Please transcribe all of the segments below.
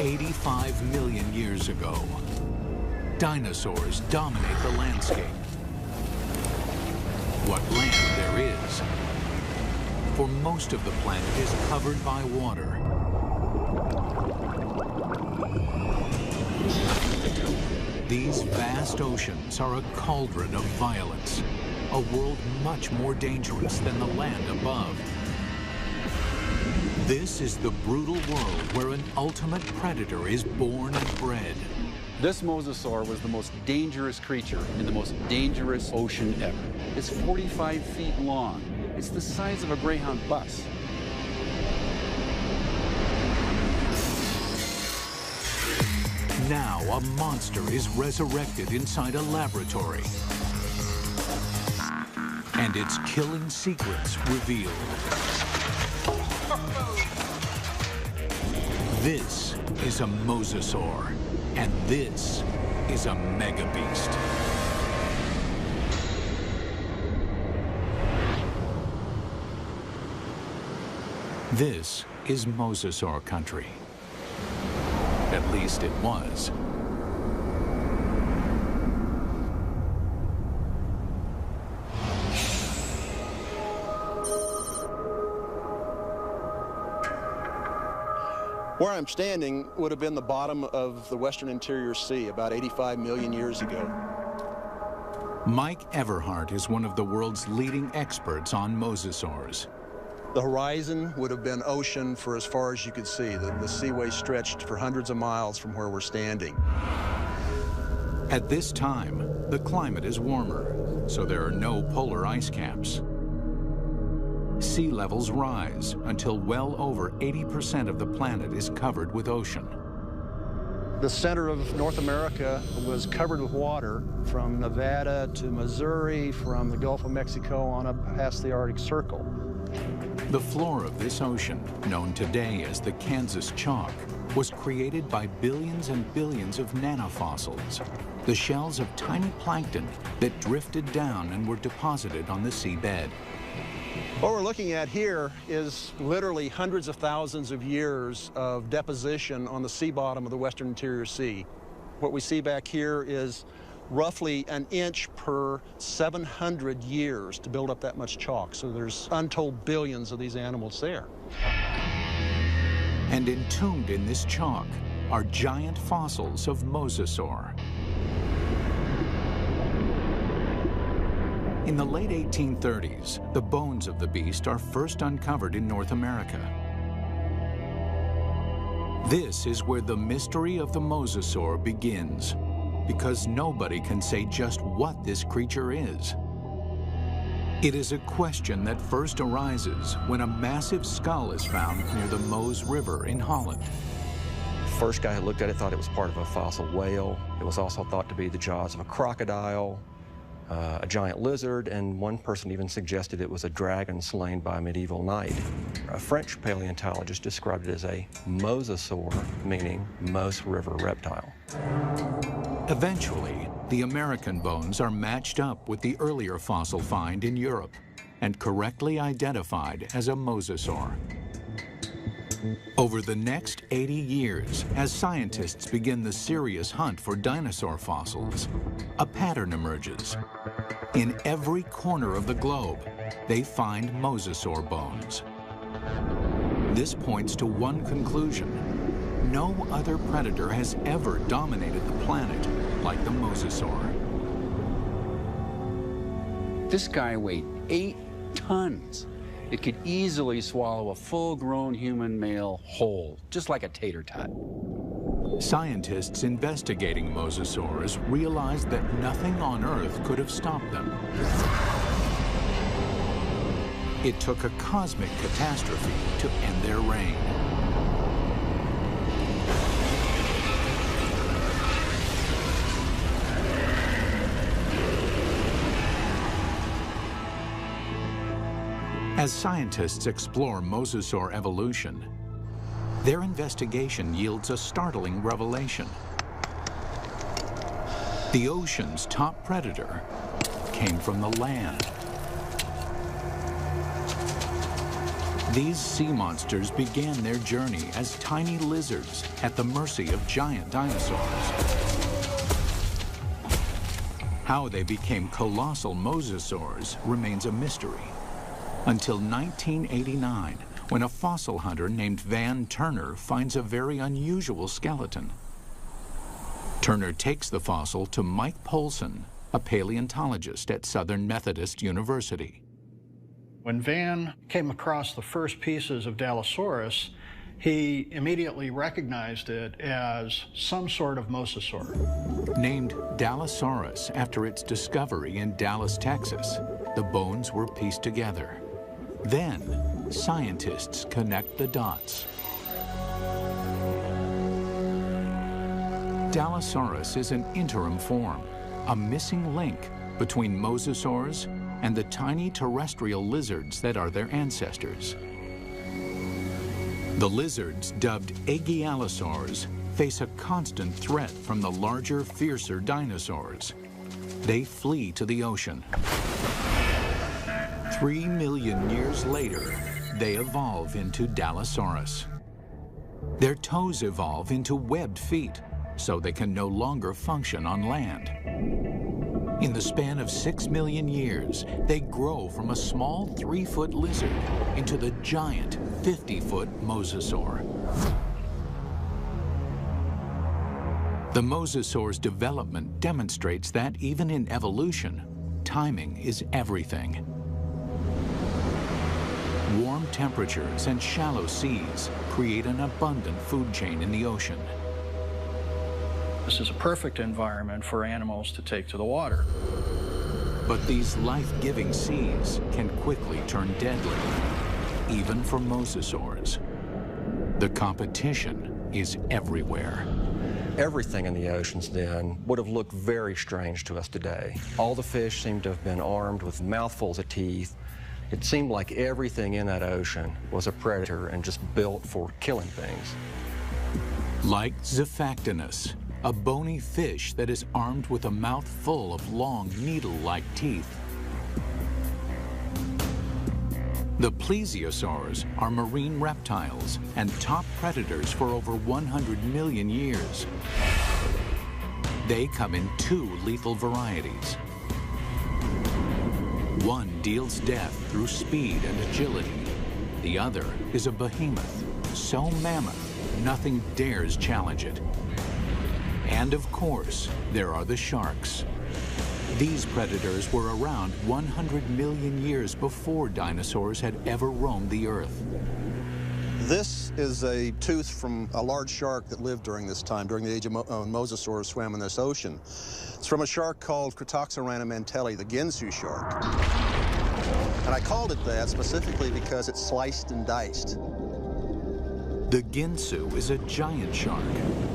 85 million years ago, dinosaurs dominate the landscape. What land there is, for most of the planet is covered by water. These vast oceans are a cauldron of violence, a world much more dangerous than the land above. This is the brutal world where an ultimate predator is born and bred. This mosasaur was the most dangerous creature in the most dangerous ocean ever. It's 45 feet long. It's the size of a Greyhound bus. Now a monster is resurrected inside a laboratory, and its killing secrets revealed. This is a mosasaur, and this is a mega beast. This is mosasaur country. At least it was. Where I'm standing would have been the bottom of the Western Interior Sea about 85 million years ago. Mike Everhart is one of the world's leading experts on mosasaurs. The horizon would have been ocean for as far as you could see. The seaway stretched for hundreds of miles from where we're standing. At this time, the climate is warmer, so there are no polar ice caps. Sea levels rise until well over 80% of the planet is covered with ocean. The center of North America was covered with water from Nevada to Missouri, from the Gulf of Mexico on up past the Arctic Circle. The floor of this ocean, known today as the Kansas Chalk, was created by billions and billions of nanofossils, the shells of tiny plankton that drifted down and were deposited on the seabed. What we're looking at here is literally hundreds of thousands of years of deposition on the sea bottom of the Western Interior Sea. What we see back here is roughly an inch per 700 years to build up that much chalk. So there's untold billions of these animals there. And entombed in this chalk are giant fossils of mosasaur. In the late 1830s, the bones of the beast are first uncovered in North America. This is where the mystery of the mosasaur begins, because nobody can say just what this creature is. It is a question that first arises when a massive skull is found near the Meuse River in Holland. First guy who looked at it thought it was part of a fossil whale. It was also thought to be the jaws of a crocodile, a giant lizard, and one person even suggested it was a dragon slain by a medieval knight. A French paleontologist described it as a mosasaur, meaning Meuse River reptile. Eventually, the American bones are matched up with the earlier fossil find in Europe and correctly identified as a mosasaur. Over the next 80 years, as scientists begin the serious hunt for dinosaur fossils, a pattern emerges. In every corner of the globe, they find mosasaur bones. This points to one conclusion. No other predator has ever dominated the planet like the mosasaur. This guy weighed 8 tons. It could easily swallow a full-grown human male whole, just like a tater tot. Scientists investigating mosasaurs realized that nothing on Earth could have stopped them. It took a cosmic catastrophe to end their reign. As scientists explore mosasaur evolution, their investigation yields a startling revelation. The ocean's top predator came from the land. These sea monsters began their journey as tiny lizards at the mercy of giant dinosaurs. How they became colossal mosasaurs remains a mystery. Until 1989, when a fossil hunter named Van Turner finds a very unusual skeleton. Turner takes the fossil to Mike Polson, a paleontologist at Southern Methodist University. When Van came across the first pieces of Dallosaurus, he immediately recognized it as some sort of mosasaur. Named Dallosaurus after its discovery in Dallas, Texas, the bones were pieced together. Then, scientists connect the dots. Dallosaurus is an interim form, a missing link between mosasaurs and the tiny terrestrial lizards that are their ancestors. The lizards, dubbed Aegiallosaurs, face a constant threat from the larger, fiercer dinosaurs. They flee to the ocean. 3 million years later, they evolve into Dallosaurus. Their toes evolve into webbed feet, so they can no longer function on land. In the span of 6 million years, they grow from a small 3-foot lizard into the giant 50-foot mosasaur. The mosasaur's development demonstrates that even in evolution, timing is everything. Warm temperatures and shallow seas create an abundant food chain in the ocean. This is a perfect environment for animals to take to the water. But these life-giving seas can quickly turn deadly, even for mosasaurs. The competition is everywhere. Everything in the oceans then would have looked very strange to us today. All the fish seemed to have been armed with mouthfuls of teeth. It seemed like everything in that ocean was a predator and just built for killing things. Like Zephactinus, a bony fish that is armed with a mouth full of long, needle-like teeth. The plesiosaurs are marine reptiles and top predators for over 100 million years. They come in 2 lethal varieties. One deals death through speed and agility. The other is a behemoth, so mammoth, nothing dares challenge it. And of course, there are the sharks. These predators were around 100 million years before dinosaurs had ever roamed the earth. This is a tooth from a large shark that lived during this time, during the age of mosasaurs swam in this ocean. It's from a shark called Cretoxorana mantelli, the Ginsu shark. And I called it that specifically because it's sliced and diced. The Ginsu is a giant shark.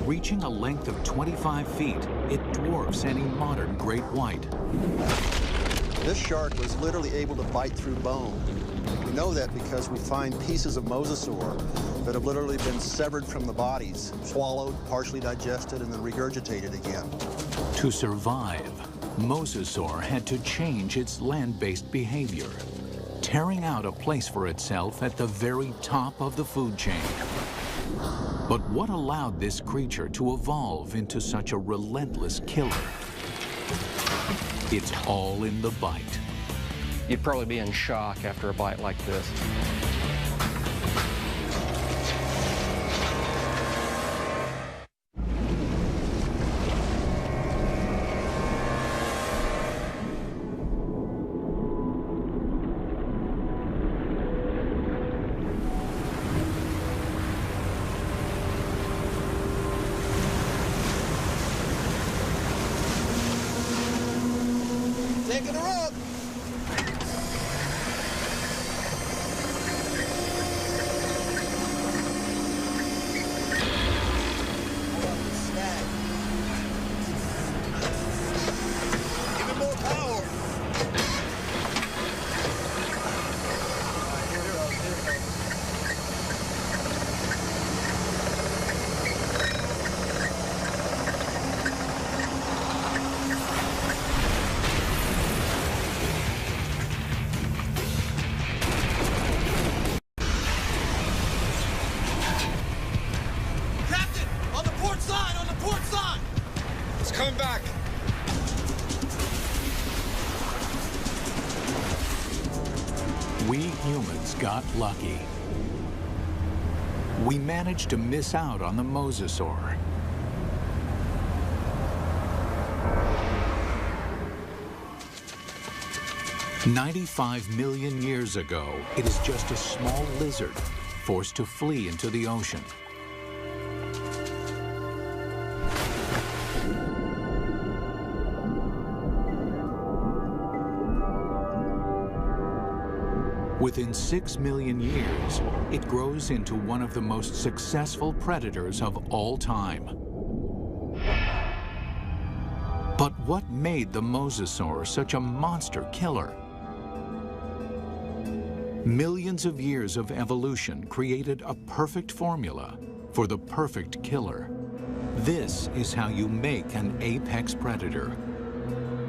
Reaching a length of 25 feet, it dwarfs any modern great white. This shark was literally able to bite through bone. We know that because we find pieces of mosasaur that have literally been severed from the bodies, swallowed, partially digested, and then regurgitated again. To survive, mosasaur had to change its land-based behavior, tearing out a place for itself at the very top of the food chain. But what allowed this creature to evolve into such a relentless killer? It's all in the bite. You'd probably be in shock after a bite like this. Taking her up! Give it more power! Here it goes, here it goes. We humans got lucky. We managed to miss out on the mosasaur. "95 million years ago, it is just a small lizard forced to flee into the ocean. Within 6 million years, it grows into one of the most successful predators of all time. But what made the mosasaur such a monster killer? Millions of years of evolution created a perfect formula for the perfect killer. This is how you make an apex predator.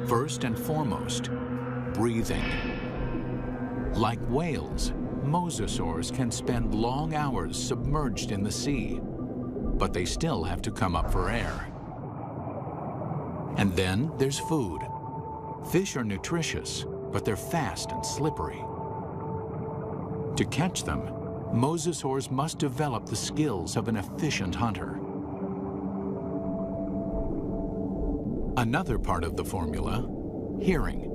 First and foremost, breathing. Like whales, mosasaurs can spend long hours submerged in the sea, but they still have to come up for air. And then there's food. Fish are nutritious, but they're fast and slippery. To catch them, mosasaurs must develop the skills of an efficient hunter. Another part of the formula, hearing.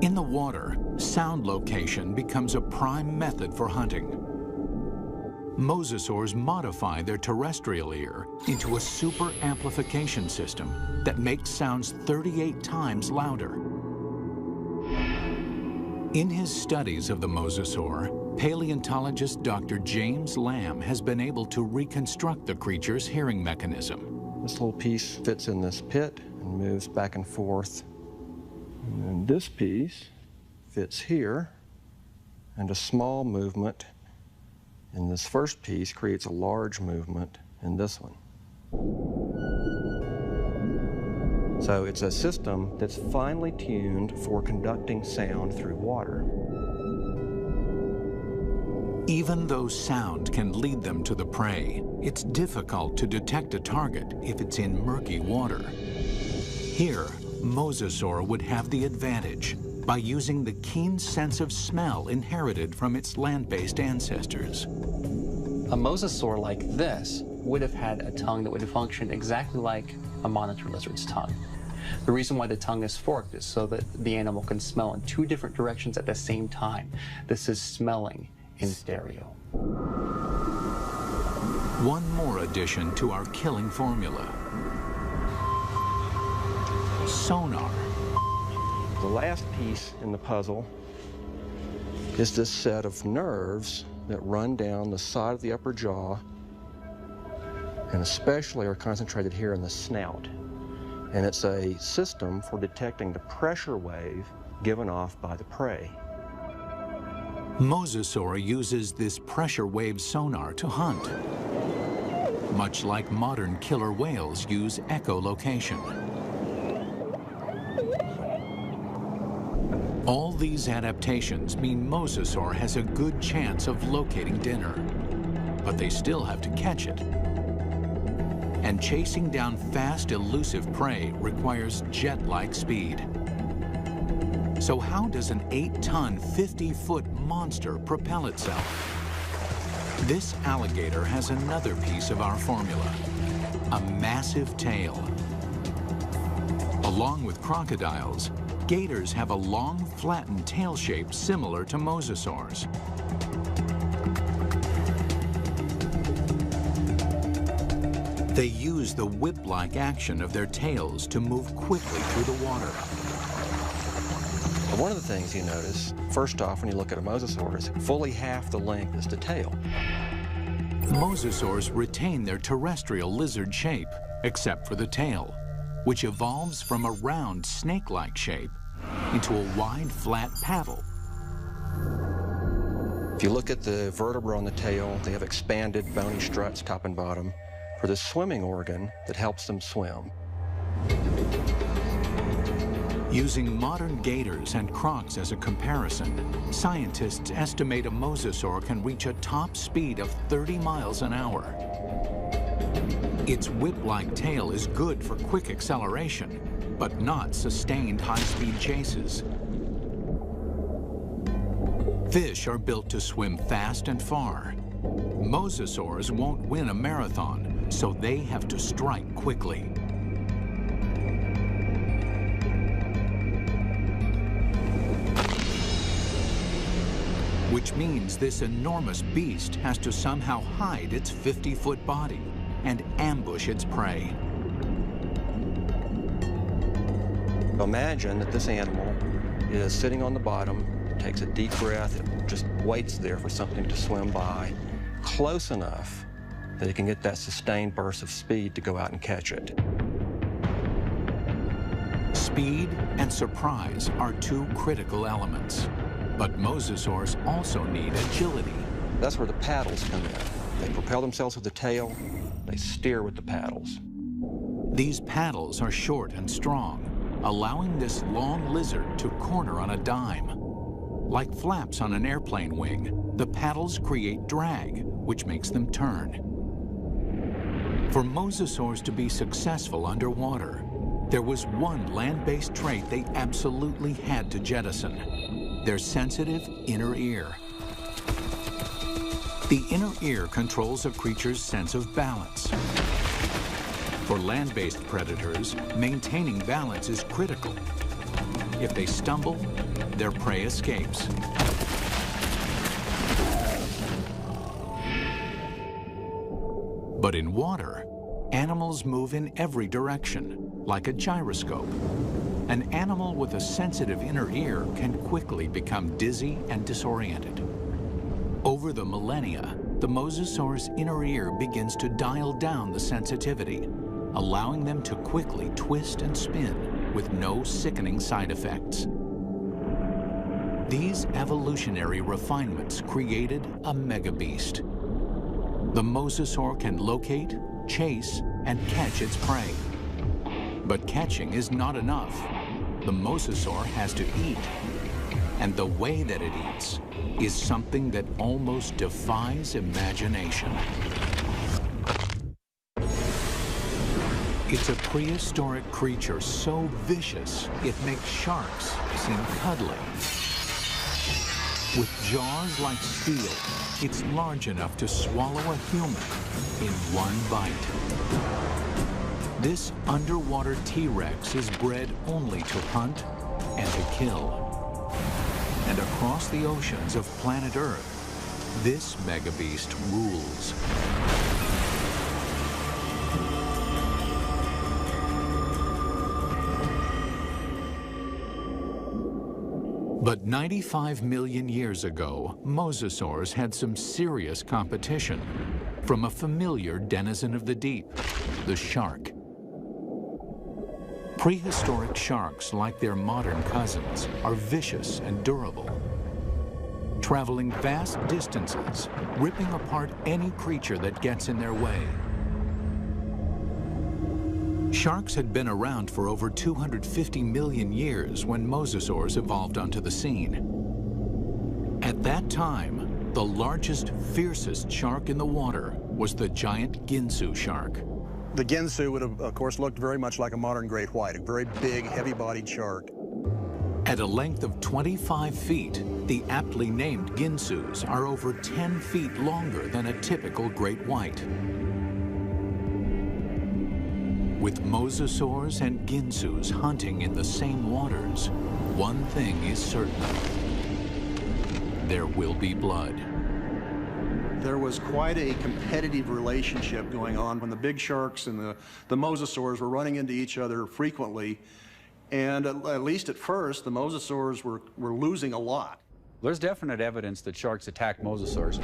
In the water, sound location becomes a prime method for hunting. Mosasaurs modify their terrestrial ear into a super amplification system that makes sounds 38 times louder. In his studies of the mosasaur, paleontologist Dr. James Lamb has been able to reconstruct the creature's hearing mechanism. This little piece fits in this pit and moves back and forth. And then this piece fits here, and a small movement in this first piece creates a large movement in this one. So it's a system that's finely tuned for conducting sound through water. Even though sound can lead them to the prey, it's difficult to detect a target if it's in murky water. Here, mosasaur would have the advantage by using the keen sense of smell inherited from its land-based ancestors. A mosasaur like this would have had a tongue that would function exactly like a monitor lizard's tongue. The reason why the tongue is forked is so that the animal can smell in two different directions at the same time. This is smelling in stereo. One more addition to our killing formula: sonar. The last piece in the puzzle is this set of nerves that run down the side of the upper jaw and especially are concentrated here in the snout. And it's a system for detecting the pressure wave given off by the prey. Mosasaur uses this pressure wave sonar to hunt, much like modern killer whales use echolocation. All these adaptations mean mosasaur has a good chance of locating dinner, but they still have to catch it. And chasing down fast, elusive prey requires jet-like speed. So how does an 8-ton, 50-foot monster propel itself? This alligator has another piece of our formula: a massive tail. Along with crocodiles, gators have a long, flattened tail shape similar to mosasaurs. They use the whip-like action of their tails to move quickly through the water. One of the things you notice, first off, when you look at a mosasaurus, fully half the length is the tail. Mosasaurs retain their terrestrial lizard shape, except for the tail, which evolves from a round, snake-like shape into a wide, flat paddle. If you look at the vertebra on the tail, they have expanded bony struts top and bottom for the swimming organ that helps them swim. Using modern gators and crocs as a comparison, scientists estimate a mosasaur can reach a top speed of 30 miles an hour. Its whip-like tail is good for quick acceleration, but not sustained high-speed chases. Fish are built to swim fast and far. Mosasaurs won't win a marathon, so they have to strike quickly. Which means this enormous beast has to somehow hide its 50-foot body and ambush its prey. Imagine that this animal is sitting on the bottom, takes a deep breath, it just waits there for something to swim by, close enough that it can get that sustained burst of speed to go out and catch it. Speed and surprise are two critical elements. But mosasaurs also need agility. That's where the paddles come in. They propel themselves with the tail, they steer with the paddles. These paddles are short and strong, allowing this long lizard to corner on a dime. Like flaps on an airplane wing, the paddles create drag, which makes them turn. For mosasaurs to be successful underwater, there was one land-based trait they absolutely had to jettison: their sensitive inner ear. The inner ear controls a creature's sense of balance. For land-based predators, maintaining balance is critical. If they stumble, their prey escapes. But in water, animals move in every direction, like a gyroscope. An animal with a sensitive inner ear can quickly become dizzy and disoriented. Over the millennia, the mosasaur's inner ear begins to dial down the sensitivity, allowing them to quickly twist and spin with no sickening side effects. These evolutionary refinements created a megabeast. The mosasaur can locate, chase, and catch its prey. But catching is not enough. The mosasaur has to eat. And the way that it eats is something that almost defies imagination. It's a prehistoric creature so vicious, it makes sharks seem cuddly. With jaws like steel, it's large enough to swallow a human in one bite. This underwater T-Rex is bred only to hunt and to kill. And across the oceans of planet Earth, this megabeast rules. But 95 million years ago, mosasaurs had some serious competition from a familiar denizen of the deep, the shark. Prehistoric sharks, like their modern cousins, are vicious and durable, traveling vast distances, ripping apart any creature that gets in their way. Sharks had been around for over 250 million years when mosasaurs evolved onto the scene. At that time, the largest, fiercest shark in the water was the giant Ginsu shark. The Ginsu would have, of course, looked very much like a modern great white, a very big, heavy-bodied shark. At a length of 25 feet, the aptly named Ginsus are over 10 feet longer than a typical great white. With mosasaurs and Ginsus hunting in the same waters, one thing is certain: there will be blood. There was quite a competitive relationship going on when the big sharks and the mosasaurs were running into each other frequently. And at least at first, the mosasaurs were losing a lot. There's definite evidence that sharks attack mosasaurs.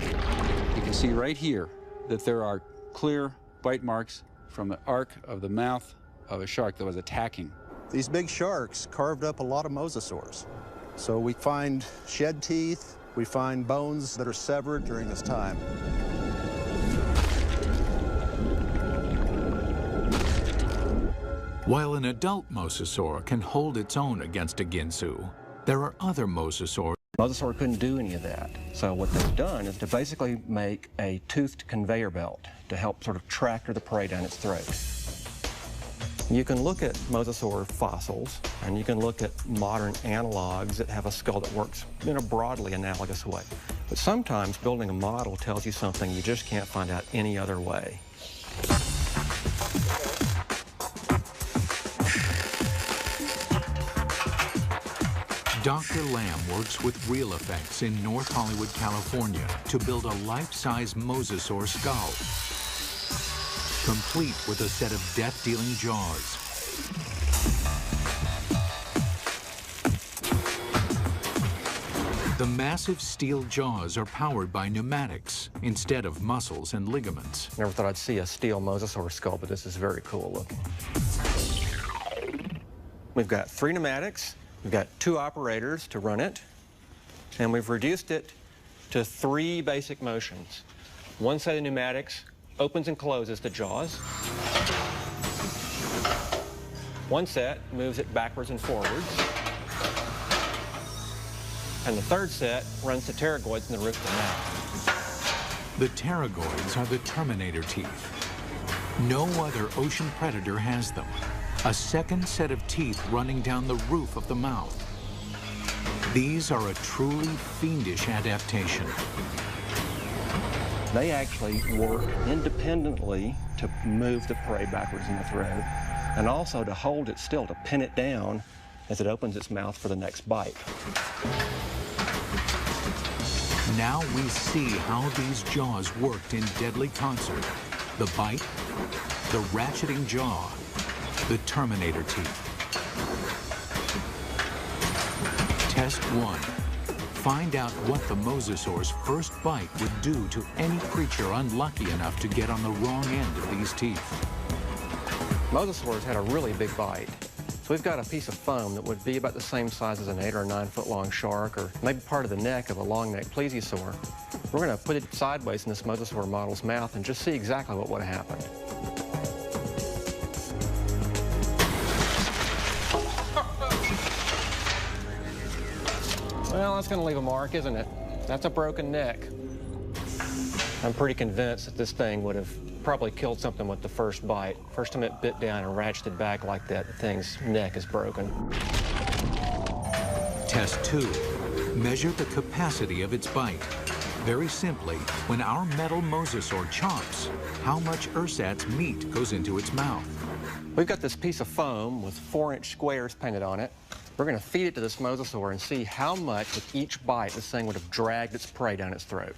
You can see right here that there are clear bite marks from the arc of the mouth of a shark that was attacking. These big sharks carved up a lot of mosasaurs. So we find shed teeth, we find bones that are severed during this time. While an adult mosasaur can hold its own against a Ginsu, there are other mosasaurs. Mosasaur couldn't do any of that. So what they've done is to basically make a toothed conveyor belt to help sort of tractor the prey down its throat. You can look at mosasaur fossils, and you can look at modern analogs that have a skull that works in a broadly analogous way. But sometimes building a model tells you something you just can't find out any other way. Dr. Lamb works with Real Effects in North Hollywood, California, to build a life-size mosasaur skull, complete with a set of death-dealing jaws. The massive steel jaws are powered by pneumatics instead of muscles and ligaments. Never thought I'd see a steel mosasaur skull, but this is very cool looking. We've got 3 pneumatics. We've got 2 operators to run it, and we've reduced it to 3 basic motions. One set of pneumatics opens and closes the jaws. One set moves it backwards and forwards. And the third set runs the pterygoids in the roof of the mouth. The pterygoids are the terminator teeth. No other ocean predator has them. A second set of teeth running down the roof of the mouth. These are a truly fiendish adaptation. They actually work independently to move the prey backwards in the throat, and also to hold it still, to pin it down as it opens its mouth for the next bite. Now we see how these jaws worked in deadly concert. The bite, the ratcheting jaw, the terminator teeth. Test 1. Find out what the mosasaur's first bite would do to any creature unlucky enough to get on the wrong end of these teeth. Mosasaurs had a really big bite. So we've got a piece of foam that would be about the same size as an 8 or 9 foot long shark, or maybe part of the neck of a long-necked plesiosaur. We're going to put it sideways in this mosasaur model's mouth and just see exactly what would have happened. Well, that's going to leave a mark, isn't it? That's a broken neck. I'm pretty convinced that this thing would have probably killed something with the first bite. First time it bit down and ratcheted back like that, the thing's neck is broken. Test 2. Measure the capacity of its bite. Very simply, when our metal mosasaur chomps, how much ersatz meat goes into its mouth? We've got this piece of foam with 4-inch squares painted on it. We're going to feed it to this mosasaur and see how much with each bite this thing would have dragged its prey down its throat.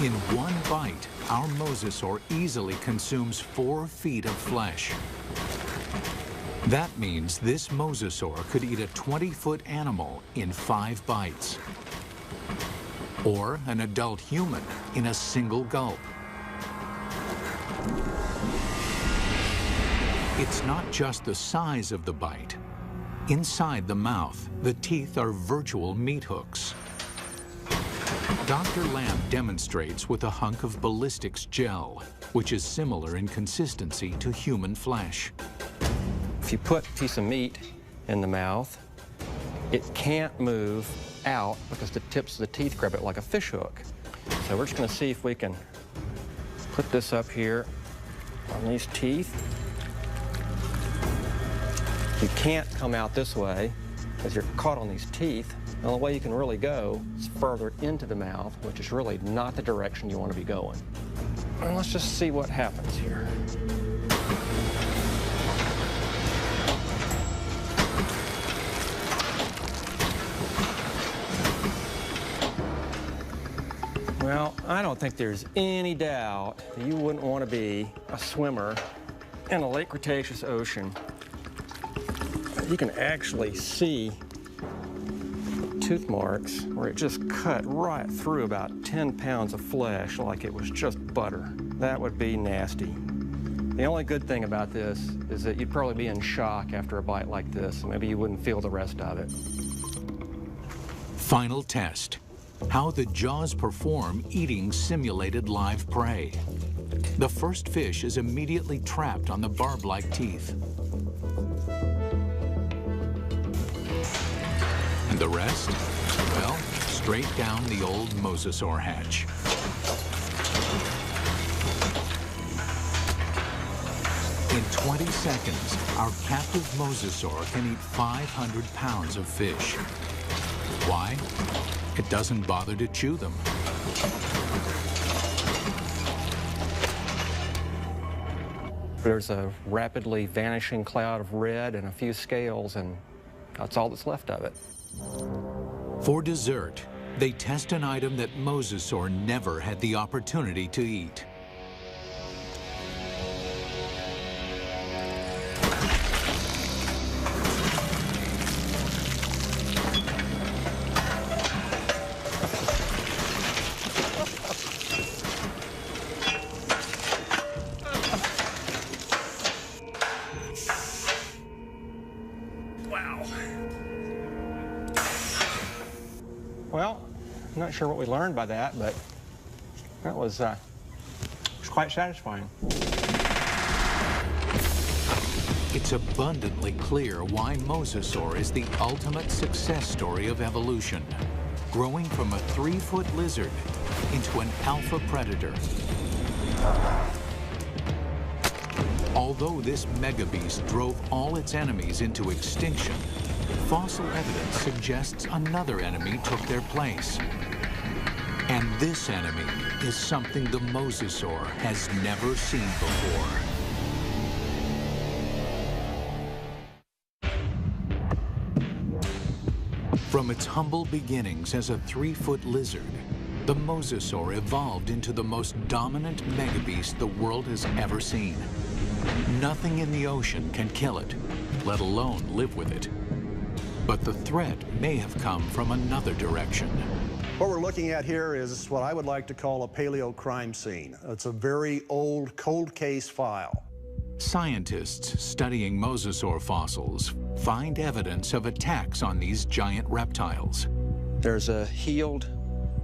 In one bite, our mosasaur easily consumes 4 feet of flesh. That means this mosasaur could eat a 20-foot animal in 5 bites. Or an adult human in a single gulp. It's not just the size of the bite. Inside the mouth, the teeth are virtual meat hooks. Dr. Lamb demonstrates with a hunk of ballistics gel, which is similar in consistency to human flesh. If you put a piece of meat in the mouth, it can't move out because the tips of the teeth grab it like a fish hook. So we're just going to see if we can put this up here on these teeth. You can't come out this way because you're caught on these teeth. The only way you can really go is further into the mouth, which is really not the direction you want to be going. And let's just see what happens here. Well, I don't think there's any doubt that you wouldn't want to be a swimmer in a Late Cretaceous ocean. You can actually see tooth marks where it just cut right through about 10 pounds of flesh like it was just butter. That would be nasty. The only good thing about this is that you'd probably be in shock after a bite like this. Maybe you wouldn't feel the rest of it. Final test. How the jaws perform eating simulated live prey. The first fish is immediately trapped on the barb-like teeth. And the rest? Well, straight down the old mosasaur hatch. In 20 seconds, our captive mosasaur can eat 500 pounds of fish. Why? It doesn't bother to chew them. There's a rapidly vanishing cloud of red and a few scales, and that's all that's left of it. For dessert, they test an item that mosasaur never had the opportunity to eat. Well, I'm not sure what we learned by that, but that was quite satisfying. It's abundantly clear why mosasaur is the ultimate success story of evolution, growing from a 3-foot lizard into an alpha predator. Although this megabeast drove all its enemies into extinction, fossil evidence suggests another enemy took their place. And this enemy is something the mosasaur has never seen before. From its humble beginnings as a 3-foot lizard, the mosasaur evolved into the most dominant megabeast the world has ever seen. Nothing in the ocean can kill it, let alone live with it. But the threat may have come from another direction. What we're looking at here is what I would like to call a paleo crime scene. It's a very old cold case file. Scientists studying mosasaur fossils find evidence of attacks on these giant reptiles. There's a healed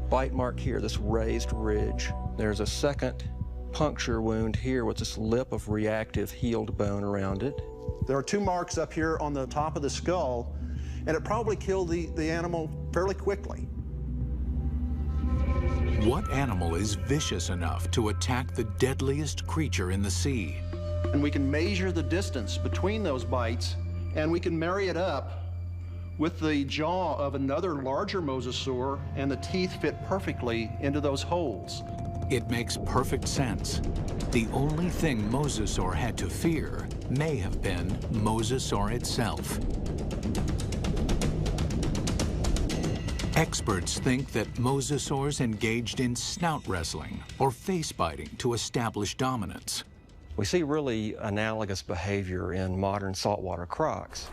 bite mark here, this raised ridge. There's a second puncture wound here with this lip of reactive healed bone around it. There are 2 marks up here on the top of the skull, and it probably killed the animal fairly quickly. What animal is vicious enough to attack the deadliest creature in the sea? And we can measure the distance between those bites, and we can marry it up with the jaw of another larger mosasaur, and the teeth fit perfectly into those holes. It makes perfect sense. The only thing mosasaur had to fear may have been mosasaur itself. Experts think that mosasaurs engaged in snout wrestling or face biting to establish dominance. We see really analogous behavior in modern saltwater crocs.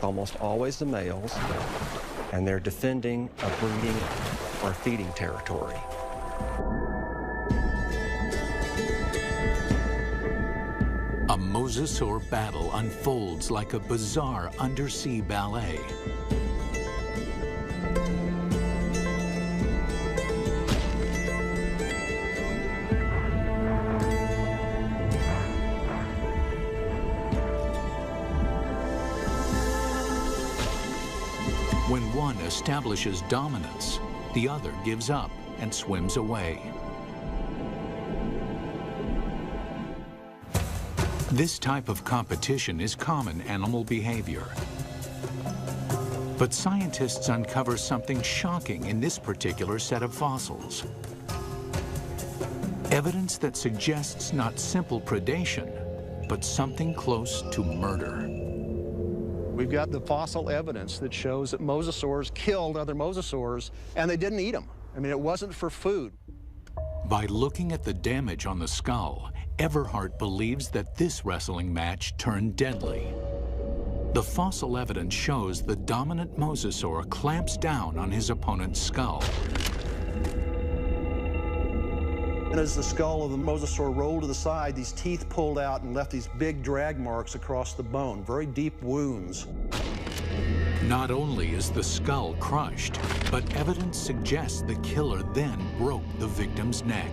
Almost always the males, and they're defending a breeding or feeding territory. A mosasaur battle unfolds like a bizarre undersea ballet. When one establishes dominance, the other gives up and swims away. This type of competition is common animal behavior. But scientists uncover something shocking in this particular set of fossils. Evidence that suggests not simple predation, but something close to murder. We've got the fossil evidence that shows that mosasaurs killed other mosasaurs, and they didn't eat them. I mean, it wasn't for food. By looking at the damage on the skull, Everhart believes that this wrestling match turned deadly. The fossil evidence shows the dominant mosasaur clamps down on his opponent's skull. And as the skull of the mosasaur rolled to the side, these teeth pulled out and left these big drag marks across the bone, very deep wounds. Not only is the skull crushed, but evidence suggests the killer then broke the victim's neck.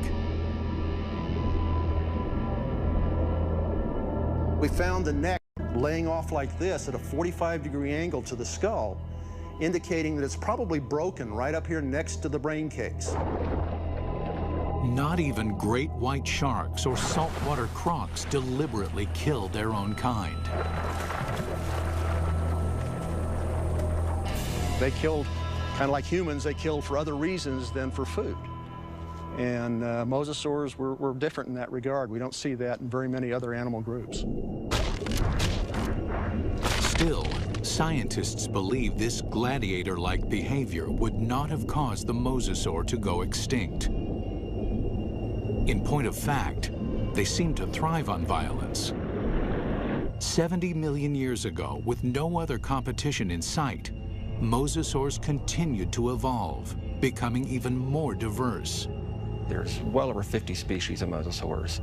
We found the neck laying off like this at a 45-degree angle to the skull. indicating that it's probably broken right up here next to the brain case. Not even great white sharks or saltwater crocs deliberately kill their own kind. They killed, kind of like humans, they killed for other reasons than for food. And mosasaurs were different in that regard. We don't see that in very many other animal groups. Still, scientists believe this gladiator-like behavior would not have caused the mosasaur to go extinct. In point of fact, they seem to thrive on violence. 70 million years ago, with no other competition in sight, mosasaurs continued to evolve, becoming even more diverse. There's well over 50 species of mosasaurs.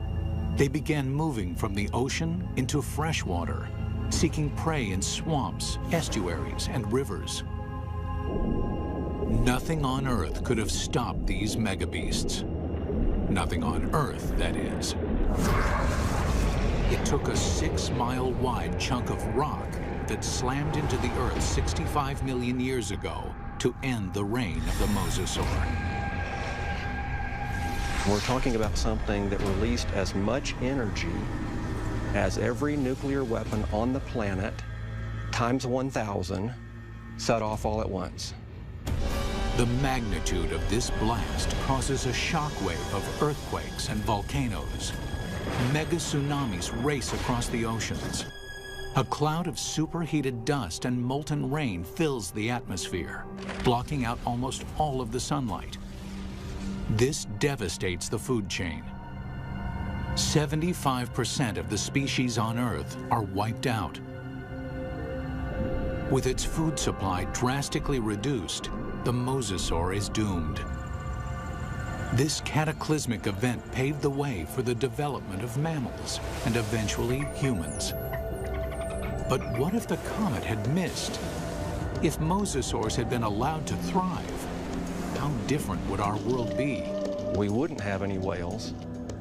They began moving from the ocean into freshwater, seeking prey in swamps, estuaries, and rivers. Nothing on Earth could have stopped these megabeasts. Nothing on Earth, that is. It took a 6-mile-wide chunk of rock that slammed into the Earth 65 million years ago to end the reign of the mosasaur. We're talking about something that released as much energy as every nuclear weapon on the planet, times 1,000, set off all at once. The magnitude of this blast causes a shockwave of earthquakes and volcanoes. Mega tsunamis race across the oceans. A cloud of superheated dust and molten rain fills the atmosphere, blocking out almost all of the sunlight. This devastates the food chain. 75% of the species on Earth are wiped out. With its food supply drastically reduced, the mosasaur is doomed. This cataclysmic event paved the way for the development of mammals and eventually humans. But what if the comet had missed? If mosasaurs had been allowed to thrive, how different would our world be? We wouldn't have any whales,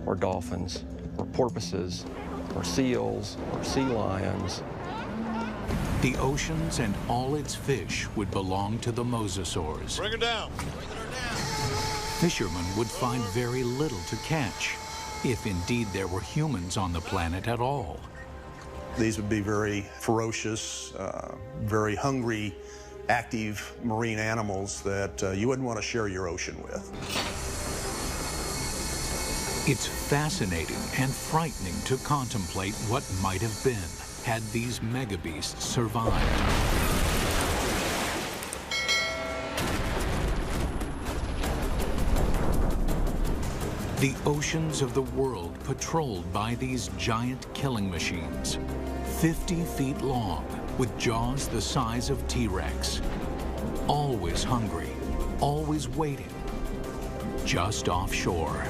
or dolphins, or porpoises, or seals, or sea lions. The oceans and all its fish would belong to the mosasaurs. Bring her down. Fishermen would find very little to catch, if indeed there were humans on the planet at all. These would be very ferocious, very hungry, active marine animals that you wouldn't want to share your ocean with. It's fascinating and frightening to contemplate what might have been had these megabeasts survived. The oceans of the world patrolled by these giant killing machines, 50 feet long, with jaws the size of T-Rex. Always hungry, always waiting, just offshore.